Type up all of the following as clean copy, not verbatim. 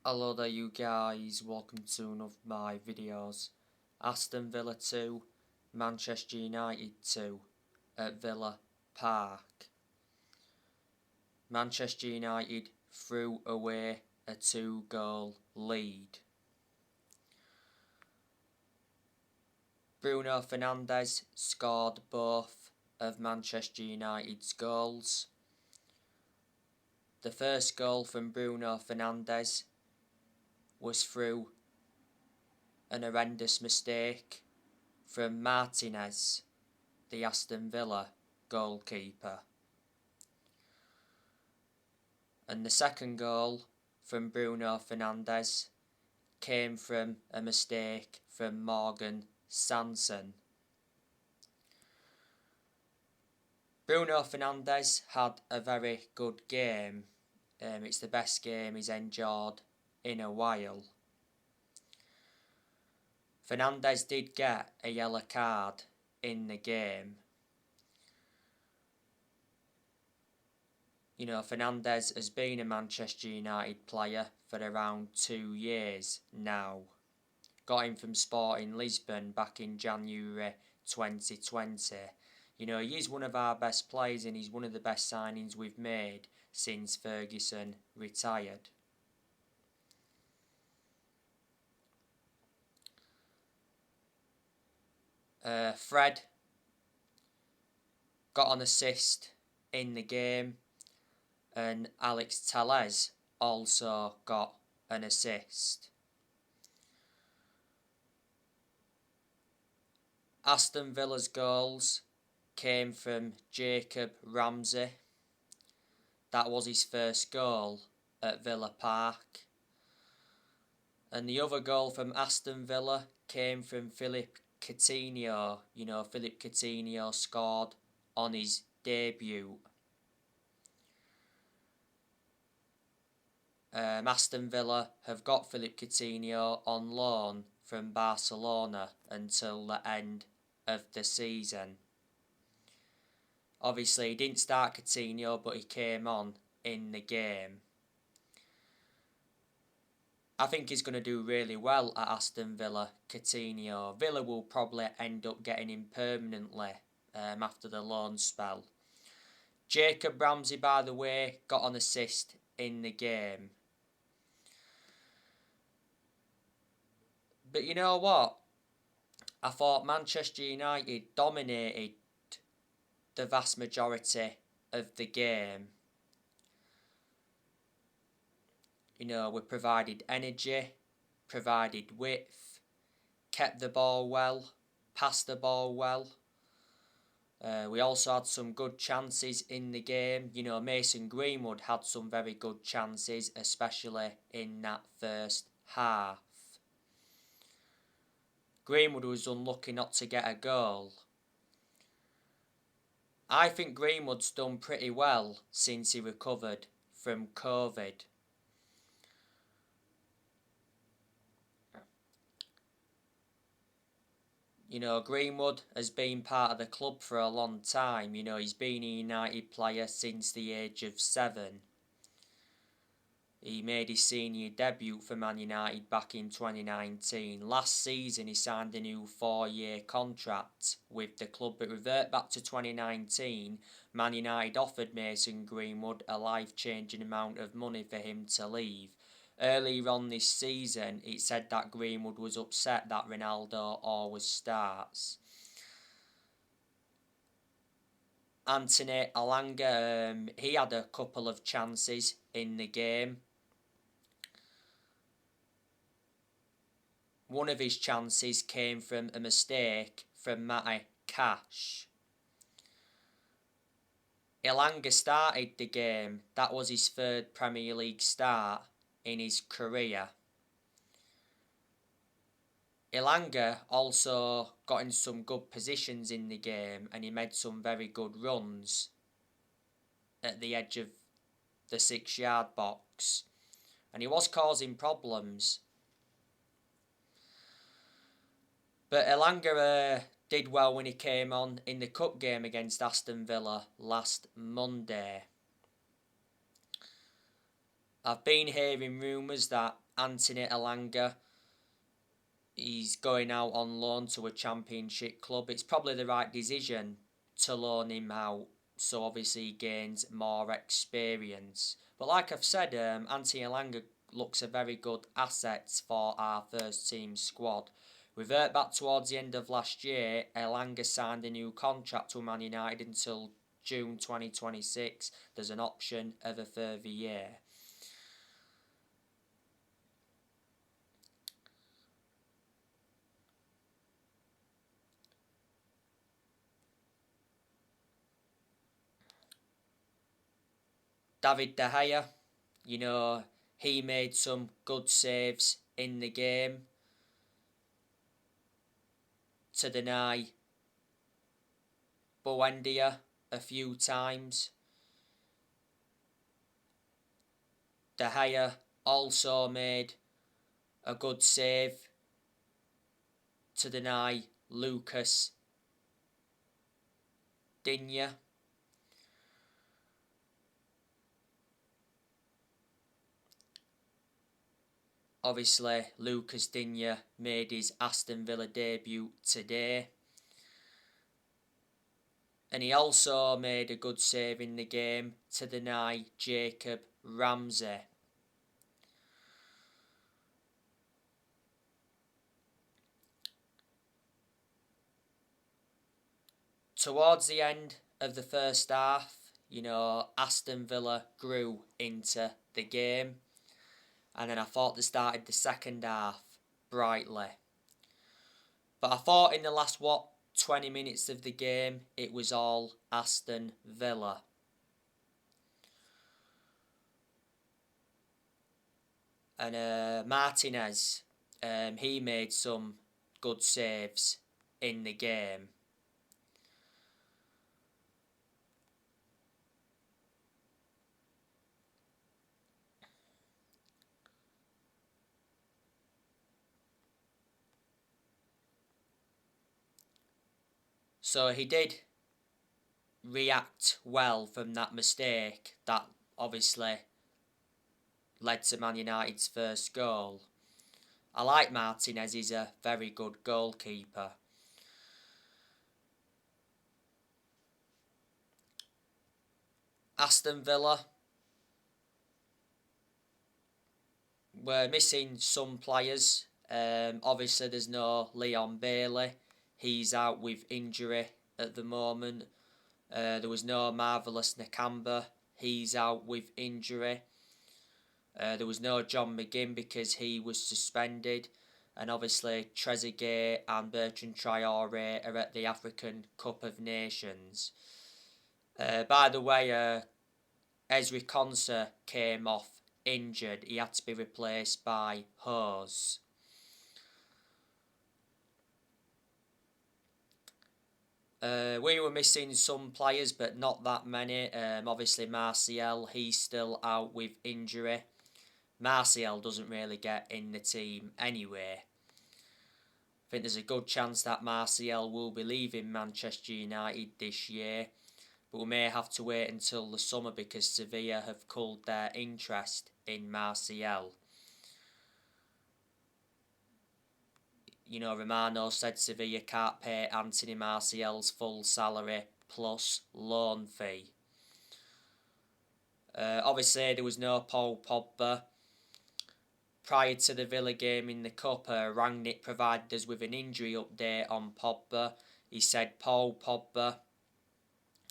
Hello there you guys, welcome to one of my videos. Aston Villa 2, Manchester United 2 at Villa Park. Manchester United threw away a 2-goal lead. Bruno Fernandes scored both of Manchester United's goals. The first goal from Bruno Fernandes was through an horrendous mistake from Martinez, the Aston Villa goalkeeper. And the second goal from Bruno Fernandes came from a mistake from Morgan Sanson. Bruno Fernandes had a very good game. It's the best game he's enjoyed in a while. Fernandes did get a yellow card in the game. You know, Fernandes has been a Manchester United player for around 2 years now. Got him from Sporting Lisbon back in January 2020. You know, he is one of our best players and he's one of the best signings we've made since Ferguson retired. Fred got an assist in the game, and Alex Telles also got an assist. Aston Villa's goals came from Jacob Ramsey. That was his first goal at Villa Park. And the other goal from Aston Villa came from Philippe Coutinho. You know, Philippe Coutinho scored on his debut. Aston Villa have got Philippe Coutinho on loan from Barcelona until the end of the season. Obviously, he didn't start Coutinho, but he came on in the game. I think he's going to do really well at Aston Villa, Coutinho. Villa will probably end up getting him permanently after the loan spell. Jacob Ramsey, by the way, got an assist in the game. But you know what? I thought Manchester United dominated the vast majority of the game. You know, we provided energy, provided width, kept the ball well, passed the ball well. We also had some good chances in the game. You know, Mason Greenwood had some very good chances, especially in that first half. Greenwood was unlucky not to get a goal. I think Greenwood's done pretty well since he recovered from COVID. You know, Greenwood has been part of the club for a long time. You know, he's been a United player since the age of 7. He made his senior debut for Man United back in 2019. Last season, he signed a new 4-year contract with the club. But revert back to 2019, Man United offered Mason Greenwood a life-changing amount of money for him to leave. Earlier on this season, it said that Greenwood was upset that Ronaldo always starts. Anthony Elanga, he had a couple of chances in the game. One of his chances came from a mistake from Matty Cash. Elanga started the game. That was his 3rd Premier League start in his career. Elanga also got in some good positions in the game and he made some very good runs at the edge of the 6-yard box. And he was causing problems. But Elanga did well when he came on in the cup game against Aston Villa last Monday. I've been hearing rumours that Anthony Elanga. He's going out on loan to a Championship club. It's probably the right decision to loan him out, so obviously he gains more experience. But like I've said, Anthony Elanga looks a very good asset for our first team squad. Revert back towards the end of last year, Elanga signed a new contract with Man United until June 2026. There's an option of a further year. David De Gea, he made some good saves in the game to deny Buendia a few times. De Gea also made a good save to deny Lucas Digne. Obviously, Lucas Digne made his Aston Villa debut today. And he also made a good save in the game to deny Jacob Ramsey. Towards the end of the first half, Aston Villa grew into the game. And then I thought they started the second half brightly. But I thought in the last, 20 minutes of the game, it was all Aston Villa. And Martinez, he made some good saves in the game. So he did react well from that mistake that obviously led to Man United's first goal. I like Martinez, he's a very good goalkeeper. Aston Villa were missing some players. Obviously there's no Leon Bailey. He's out with injury at the moment. There was no Marvellous Nakamba. He's out with injury. There was no John McGinn because he was suspended. And obviously Trezeguet and Bertrand Traoré are at the African Cup of Nations. By the way, Ezri Konsa came off injured. He had to be replaced by Hose. We were missing some players, but not that many. Obviously Martial, he's still out with injury. Martial doesn't really get in the team anyway. I think there's a good chance that Martial will be leaving Manchester United this year, but we may have to wait until the summer because Sevilla have culled their interest in Martial. Romano said Sevilla can't pay Anthony Martial's full salary plus loan fee. Obviously, there was no Paul Pogba. Prior to the Villa game in the Cup, Rangnick provided us with an injury update on Pogba. He said Paul Pogba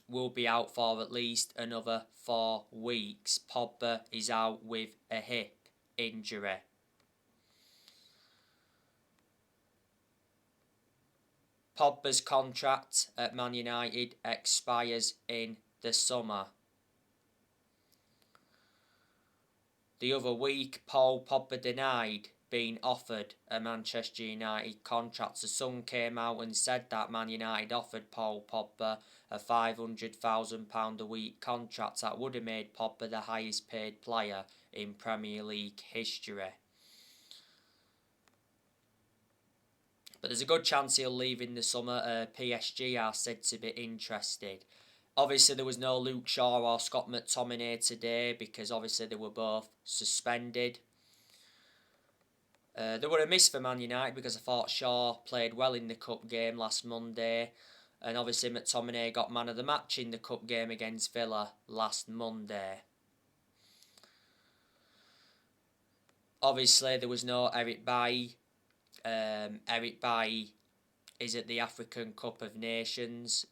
will be out for at least another 4 weeks. Pogba is out with a hip injury. Pogba's contract at Man United expires in the summer. The other week, Paul Pogba denied being offered a Manchester United contract. The Sun came out and said that Man United offered Paul Pogba a £500,000 a week contract that would have made Pogba the highest paid player in Premier League history. But there's a good chance he'll leave in the summer. PSG are said to be interested. Obviously, there was no Luke Shaw or Scott McTominay today because obviously they were both suspended. They were a miss for Man United because I thought Shaw played well in the cup game last Monday, and obviously McTominay got man of the match in the cup game against Villa last Monday. Obviously there was no Eric Bailly. Eric Bailly is at the African Cup of Nations.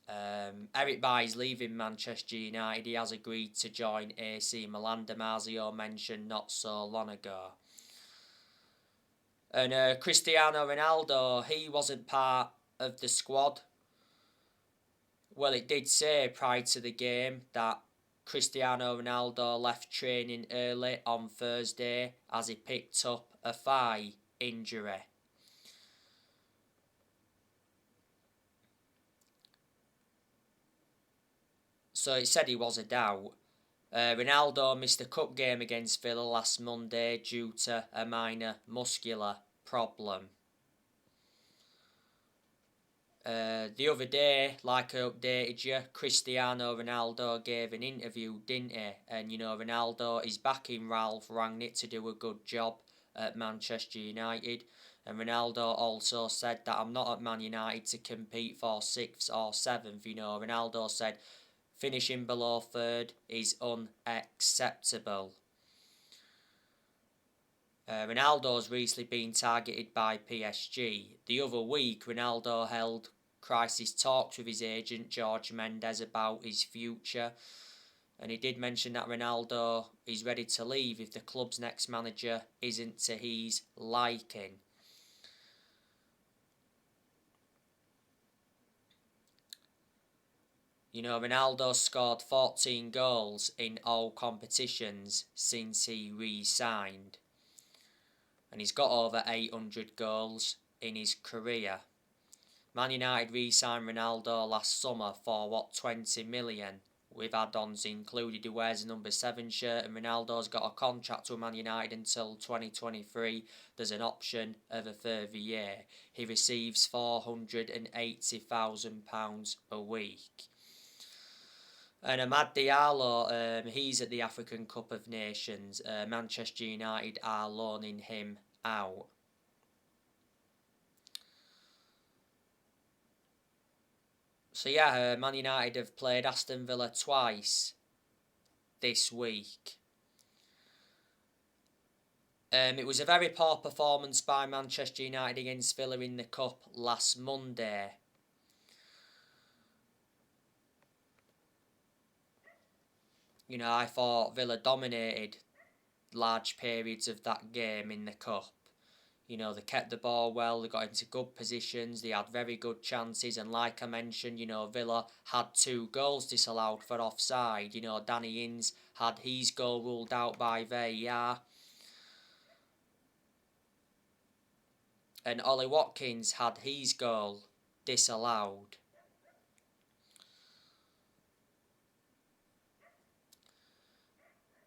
Eric Bailly's leaving Manchester United. He has agreed to join AC Milan, Damasio mentioned not so long ago. And Cristiano Ronaldo, he wasn't part of the squad. Well, it did say prior to the game that Cristiano Ronaldo left training early on Thursday as he picked up a thigh injury. So it said he was a doubt. Ronaldo missed the cup game against Villa last Monday due to a minor muscular problem. The other day, like I updated you, Cristiano Ronaldo gave an interview, didn't he? And Ronaldo is backing Ralph Rangnick to do a good job at Manchester United. And Ronaldo also said that I'm not at Man United to compete for 6th or 7th. Ronaldo said finishing below 3rd is unacceptable. Ronaldo's recently been targeted by PSG. The other week, Ronaldo held crisis talks with his agent Jorge Mendes about his future, and he did mention that Ronaldo is ready to leave if the club's next manager isn't to his liking. Ronaldo scored 14 goals in all competitions since he re-signed. And he's got over 800 goals in his career. Man United re-signed Ronaldo last summer for 20 million, with add-ons included. He wears a number 7 shirt, and Ronaldo's got a contract with Man United until 2023. There's an option of a further year. He receives £480,000 a week. And Amad Diallo, he's at the African Cup of Nations. Manchester United are loaning him out. So yeah, Man United have played Aston Villa twice this week. It was a very poor performance by Manchester United against Villa in the Cup last Monday. I thought Villa dominated large periods of that game in the Cup. They kept the ball well, they got into good positions, they had very good chances, and like I mentioned, Villa had 2 goals disallowed for offside. Danny Ings had his goal ruled out by VAR. And Ollie Watkins had his goal disallowed.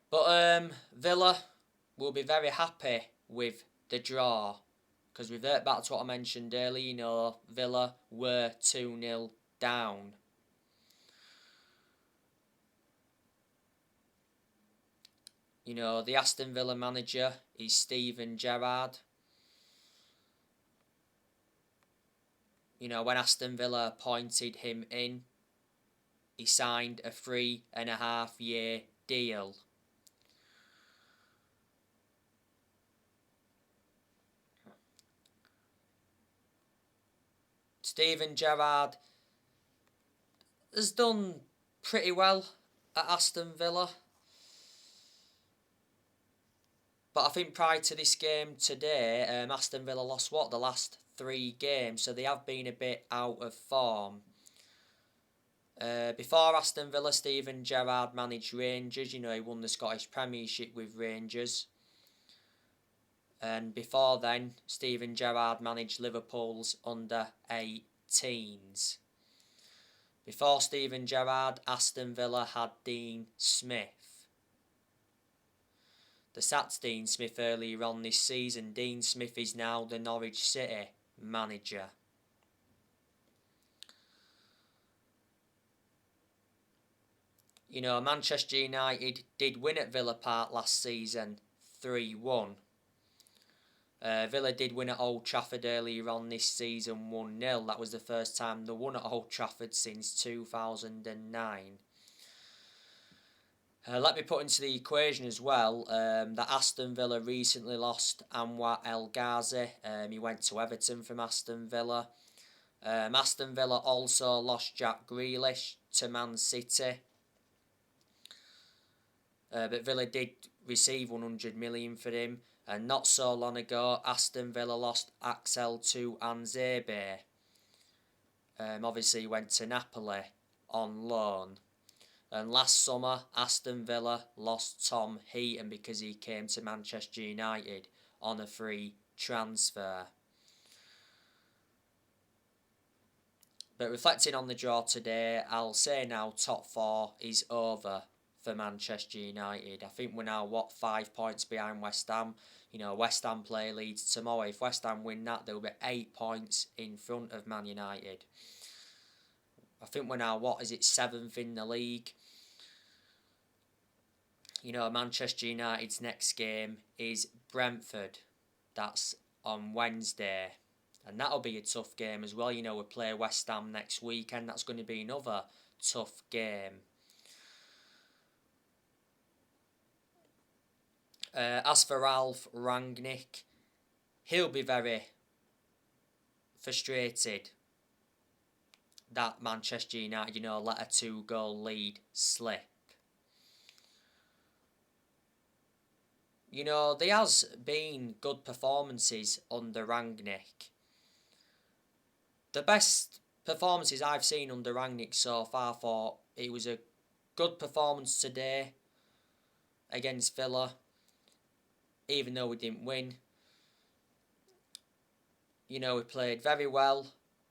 But Villa will be very happy with the draw, because revert back to what I mentioned earlier, Villa were 2-0 down. The Aston Villa manager is Steven Gerrard. When Aston Villa appointed him in, he signed a 3.5-year deal. Steven Gerrard has done pretty well at Aston Villa. But I think prior to this game today, Aston Villa lost the last 3 games, so they have been a bit out of form. Before Aston Villa, Steven Gerrard managed Rangers. He won the Scottish Premiership with Rangers. And before then, Steven Gerrard managed Liverpool's under-18s. Before Steven Gerrard, Aston Villa had Dean Smith. They sacked Dean Smith earlier on this season. Dean Smith is now the Norwich City manager. Manchester United did win at Villa Park last season 3-1. Villa did win at Old Trafford earlier on this season 1-0. That was the first time they won at Old Trafford since 2009. Let me put into the equation as well that Aston Villa recently lost Anwar El Ghazi. He went to Everton from Aston Villa. Aston Villa also lost Jack Grealish to Man City. But Villa did receive 100 million for him. And not so long ago, Aston Villa lost Axel to Anzebe. Obviously, he went to Napoli on loan. And last summer, Aston Villa lost Tom Heaton because he came to Manchester United on a free transfer. But reflecting on the draw today, I'll say now top 4 is over for Manchester United. I think we're now, 5 points behind West Ham. West Ham play Leeds tomorrow. If West Ham win that, they'll be 8 points in front of Man United. I think we're now, 7th in the league. Manchester United's next game is Brentford. That's on Wednesday. And that'll be a tough game as well. We play West Ham next weekend. That's going to be another tough game. As for Ralf Rangnick, he'll be very frustrated that Manchester United, let a 2-goal lead slip. There has been good performances under Rangnick. The best performances I've seen under Rangnick so far, thought it was a good performance today against Villa, even though we didn't win. We played very well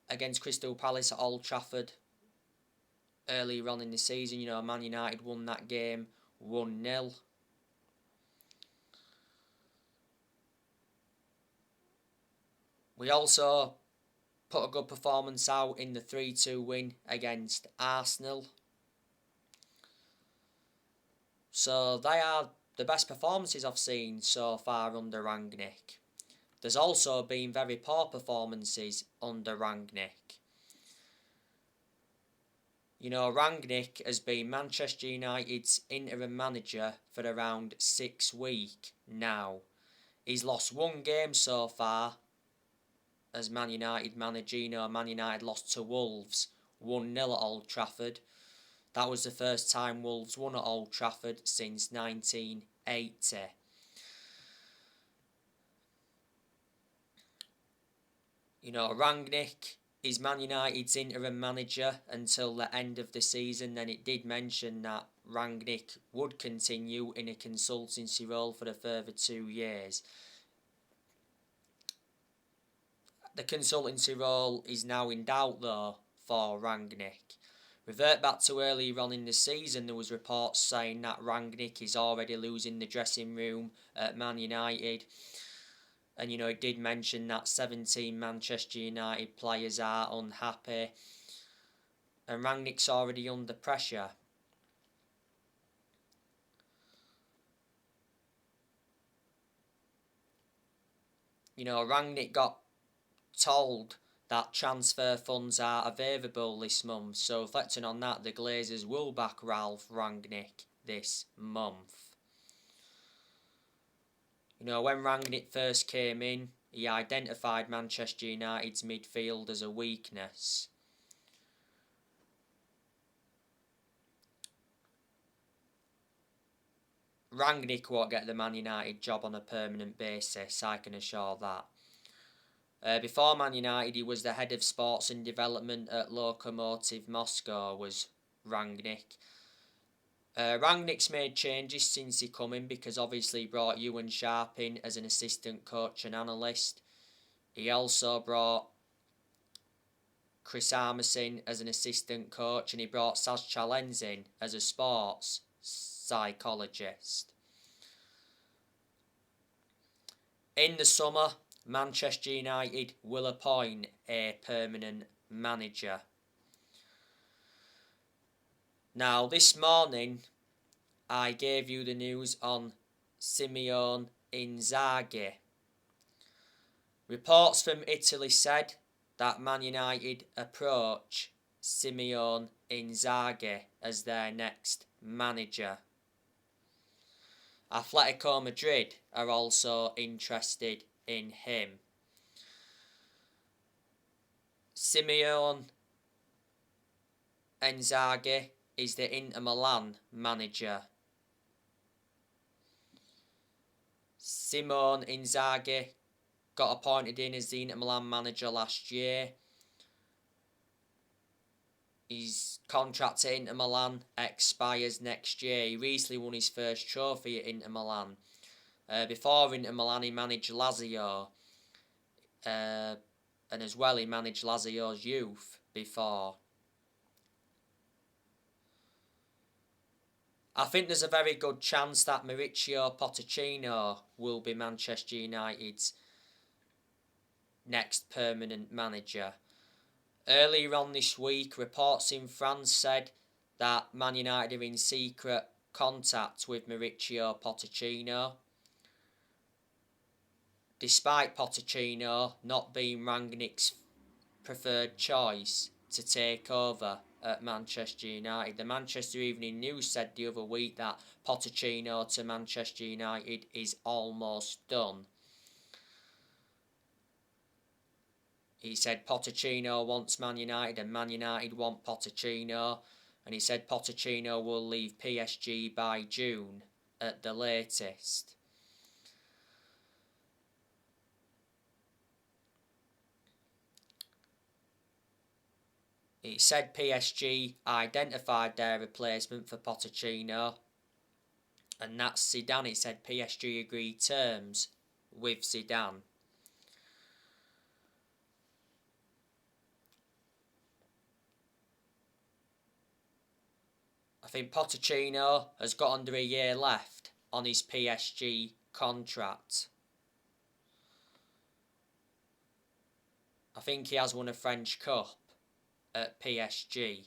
against Crystal Palace at Old Trafford earlier on in the season. Man United won that game 1-0. We also put a good performance out in the 3-2 win against Arsenal. So they are the best performances I've seen so far under Rangnick. There's also been very poor performances under Rangnick. Rangnick has been Manchester United's interim manager for around 6 weeks now. He's lost 1 game so far as Man United manager. Man United lost to Wolves 1-0 at Old Trafford. That was the first time Wolves won at Old Trafford since 1980. Rangnick is Man United's interim manager until the end of the season. Then it did mention that Rangnick would continue in a consultancy role for a further 2 years. The consultancy role is now in doubt though for Rangnick. Revert back to earlier on in the season, there was reports saying that Rangnick is already losing the dressing room at Man United. And it did mention that 17 Manchester United players are unhappy. And Rangnick's already under pressure. Rangnick got told that transfer funds are available this month. So reflecting on that, the Glazers will back Ralf Rangnick this month. When Rangnick first came in, he identified Manchester United's midfield as a weakness. Rangnick won't get the Man United job on a permanent basis, I can assure that. Before Man United, he was the head of sports and development at Lokomotiv Moscow, was Rangnick. Rangnick's made changes since he come in because obviously he brought Ewan Sharp in as an assistant coach and analyst. He also brought Chris Armas in as an assistant coach, and he brought Saz Chalens in as a sports psychologist. In the summer, Manchester United will appoint a permanent manager. Now, this morning, I gave you the news on Simeone Inzaghi. Reports from Italy said that Man United approach Simeone Inzaghi as their next manager. Atletico Madrid are also interested in him. Simeone Inzaghi is the Inter Milan manager. Simeone Inzaghi got appointed in as the Inter Milan manager last year. His contract at Inter Milan expires next year. He recently won his first trophy at Inter Milan. Before Inter Milan, he managed Lazio. And as well, he managed Lazio's youth before. I think there's a very good chance that Mauricio Pochettino will be Manchester United's next permanent manager. Earlier on this week, reports in France said that Man United are in secret contact with Mauricio Pochettino, despite Pochettino not being Rangnick's preferred choice to take over at Manchester United. The Manchester Evening News said the other week that Pochettino to Manchester United is almost done. He said Pochettino wants Man United and Man United want Pochettino, and he said Pochettino will leave PSG by June at the latest. It said PSG identified their replacement for Pochettino, and that's Zidane. It said PSG agreed terms with Zidane. I think Pochettino has got under a year left on his PSG contract. I think he has won a French Cup at PSG.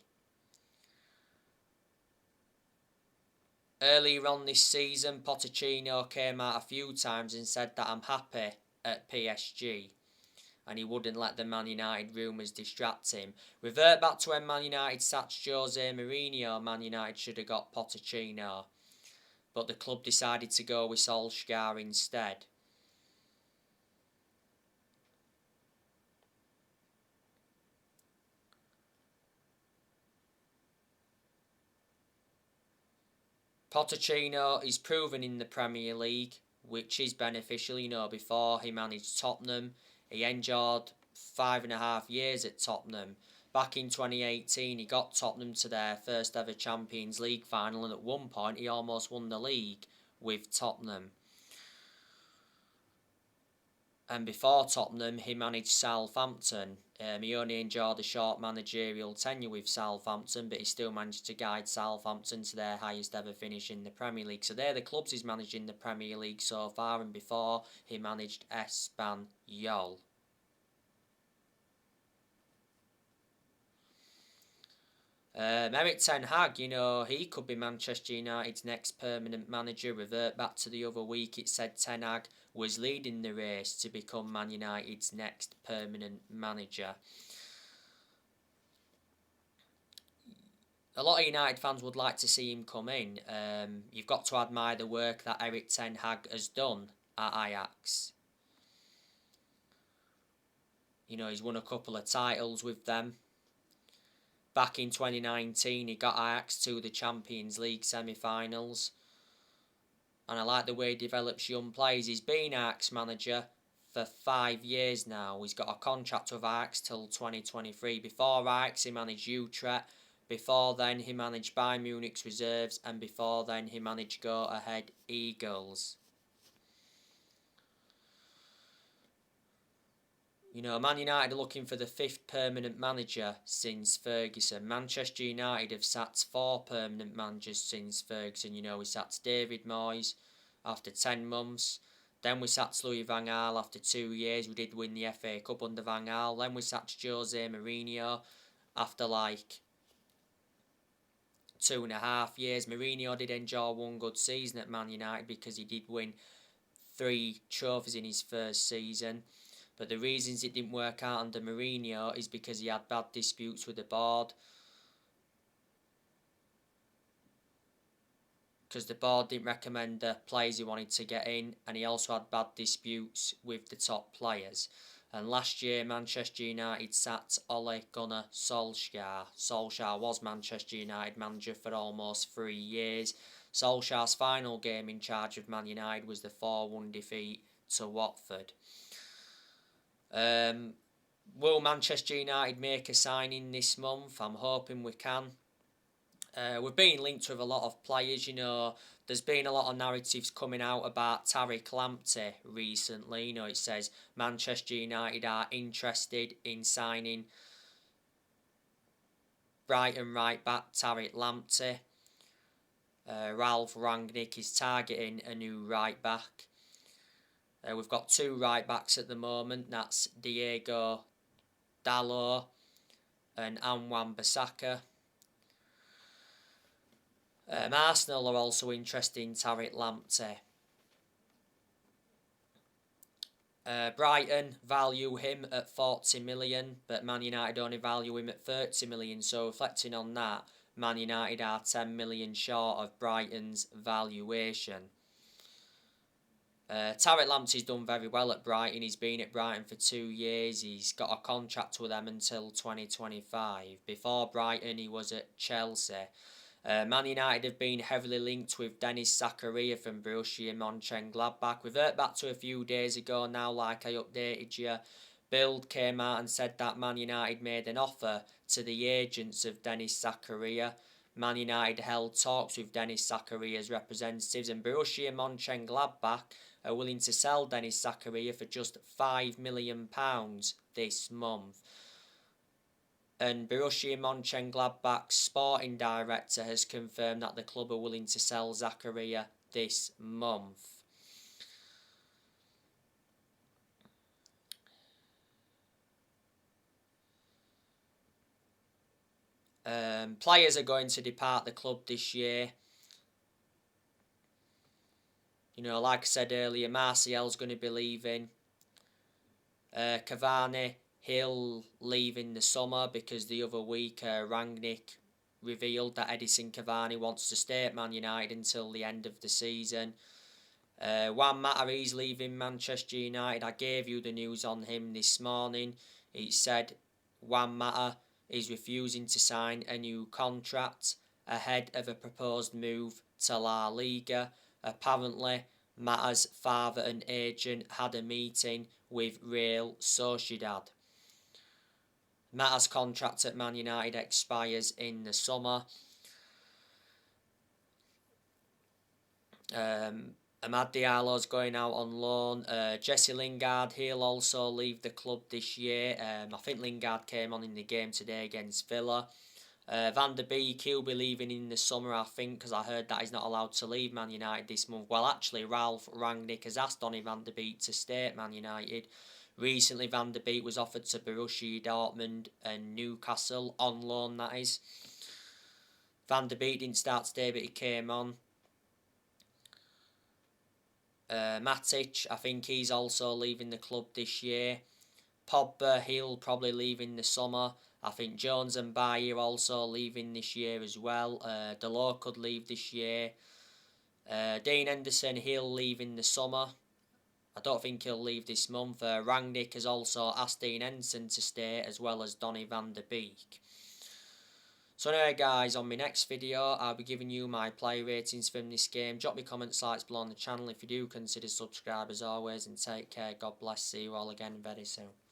Earlier on this season, Pochettino came out a few times and said that I'm happy at PSG, and he wouldn't let the Man United rumours distract him. Revert back to when Man United sacked Jose Mourinho, Man United should have got Pochettino, but the club decided to go with Solskjaer instead. Pochettino is proven in the Premier League, which is beneficial. Before he managed Tottenham, he endured 5.5 years at Tottenham. Back in 2018, he got Tottenham to their first ever Champions League final, and at one point he almost won the league with Tottenham. And before Tottenham, he managed Southampton. He only enjoyed a short managerial tenure with Southampton, but he still managed to guide Southampton to their highest ever finish in the Premier League. So they're the clubs he's managed in the Premier League so far, and before he managed Espanyol. Erik Ten Hag, he could be Manchester United's next permanent manager. Revert back to the other week, it said Ten Hag was leading the race to become Man United's next permanent manager. A lot of United fans would like to see him come in. You've got to admire the work that Erik Ten Hag has done at Ajax. He's won a couple of titles with them. Back in 2019, he got Ajax to the Champions League semi-finals. And I like the way he develops young players. He's been Ajax manager for 5 years now. He's got a contract with Ajax till 2023. Before Ajax, he managed Utrecht. Before then, he managed Bayern Munich's reserves. And before then, he managed Go Ahead Eagles. Man United are looking for the 5th permanent manager since Ferguson. Manchester United have sacked 4 permanent managers since Ferguson. We sacked David Moyes after 10 months. Then we sacked Louis van Gaal after 2 years. We did win the FA Cup under Van Gaal. Then we sacked Jose Mourinho after 2.5 years. Mourinho did enjoy one good season at Man United because he did win 3 trophies in his first season. But the reasons it didn't work out under Mourinho is because he had bad disputes with the board. Because the board didn't recommend the players he wanted to get in, and he also had bad disputes with the top players. And last year, Manchester United sacked Ole Gunnar Solskjaer. Solskjaer was Manchester United manager for almost 3 years. Solskjaer's final game in charge of Man United was the 4-1 defeat to Watford. Will Manchester United make a signing this month? I'm hoping we can. We're being linked with a lot of players, you know. There's been a lot of narratives coming out about Tariq Lamptey recently. You know, it says Manchester United are interested in signing Brighton right back Tariq Lamptey. Ralph Rangnick is targeting a new right back. We've got 2 right backs at the moment. That's Diego Dalot and Anwan Bissaka. Arsenal are also interested in Tariq Lamptey. Brighton value him at 40 million, but Man United only value him at 30 million. So reflecting on that, Man United are 10 million short of Brighton's valuation. Tariq Lamptey's done very well at Brighton. He's been at Brighton for 2 years. He's got a contract with them until 2025. Before Brighton, he was at Chelsea. Man United have been heavily linked with Dennis Zakaria from Borussia Mönchengladbach. We've heard back to a few days ago now, like I updated you. Bild came out and said that Man United made an offer to the agents of Dennis Zakaria. Man United held talks with Dennis Zakaria's representatives, and Borussia Mönchengladbach are willing to sell Dennis Zakaria for just £5 million this month. And Borussia Mönchengladbach's sporting director has confirmed that the club are willing to sell Zakaria this month. Players are going to depart the club this year. You know, like I said earlier, Martial's going to be leaving. Cavani, he'll leave in the summer because the other week Rangnick revealed that Edison Cavani wants to stay at Man United until the end of the season. Juan Mata, he's leaving Manchester United. I gave you the news on him this morning. It said Juan Mata is refusing to sign a new contract ahead of a proposed move to La Liga. Apparently, Mata's father and agent had a meeting with Real Sociedad. Mata's contract at Man United expires in the summer. Amad Diallo's going out on loan. Jesse Lingard, he'll also leave the club this year. I think Lingard came on in the game today against Villa. Van der Beek, he'll be leaving in the summer, I think, because I heard that he's not allowed to leave Man United this month. Well, actually, Ralph Rangnick has asked Donny van der Beek to stay at Man United. Recently, Van der Beek was offered to Borussia Dortmund and Newcastle, on loan, that is. Van der Beek didn't start today, but he came on. Matic, I think he's also leaving the club this year. Pogba, he'll probably leave in the summer. I think Jones and Bayer also leaving this year as well. Delors could leave this year. Dean Henderson, he'll leave in the summer. I don't think he'll leave this month. Rangnick has also asked Dean Henderson to stay, as well as Donny van der Beek. So anyway guys, on my next video, I'll be giving you my player ratings from this game. Drop me comments, likes below on the channel if you do. Consider subscribe as always, and take care. God bless. See you all again very soon.